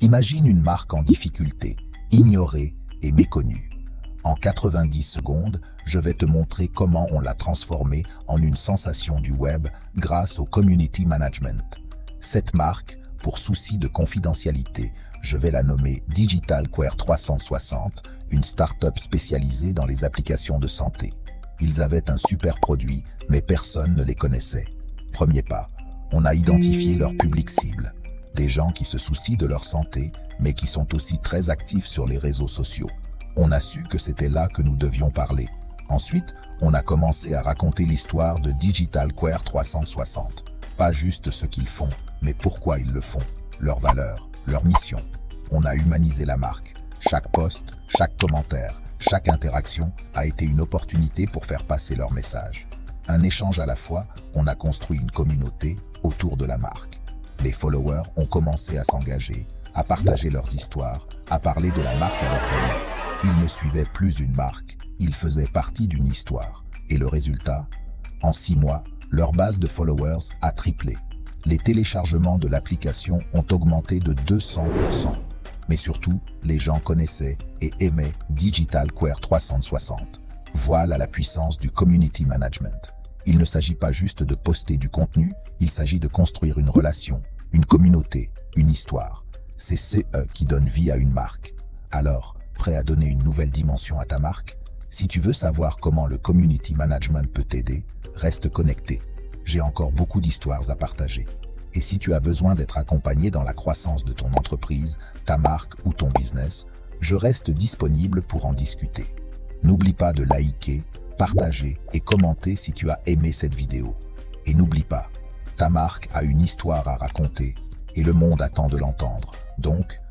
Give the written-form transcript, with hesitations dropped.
Imagine une marque en difficulté, ignorée et méconnue. En 90 secondes, je vais te montrer comment on l'a transformée en une sensation du web grâce au community management. Cette marque, pour souci de confidentialité, je vais la nommer Digital Care 360, une start-up spécialisée dans les applications de santé. Ils avaient un super produit, mais personne ne les connaissait. Premier pas, on a identifié leur public cible. Des gens qui se soucient de leur santé, mais qui sont aussi très actifs sur les réseaux sociaux. On a su que c'était là que nous devions parler. Ensuite, on a commencé à raconter l'histoire de Digital Care 360. Pas juste ce qu'ils font, mais pourquoi ils le font, leurs valeurs, leur mission. On a humanisé la marque. Chaque post, chaque commentaire, chaque interaction a été une opportunité pour faire passer leur message. Un échange à la fois, on a construit une communauté autour de la marque. Les followers ont commencé à s'engager, à partager leurs histoires, à parler de la marque à leurs amis. Ils ne suivaient plus une marque, ils faisaient partie d'une histoire. Et le résultat? En 6 mois, leur base de followers a triplé. Les téléchargements de l'application ont augmenté de 200%. Mais surtout, les gens connaissaient et aimaient Digital Care 360. Voilà la puissance du community management. Il ne s'agit pas juste de poster du contenu, il s'agit de construire une relation, une communauté, une histoire. C'est ce qui donne vie à une marque. Alors, prêt à donner une nouvelle dimension à ta marque? Si tu veux savoir comment le community management peut t'aider, reste connecté. J'ai encore beaucoup d'histoires à partager. Et si tu as besoin d'être accompagné dans la croissance de ton entreprise, ta marque ou ton business, je reste disponible pour en discuter. N'oublie pas de liker, partager et commenter si tu as aimé cette vidéo. Et n'oublie pas, ta marque a une histoire à raconter et le monde attend de l'entendre. Donc,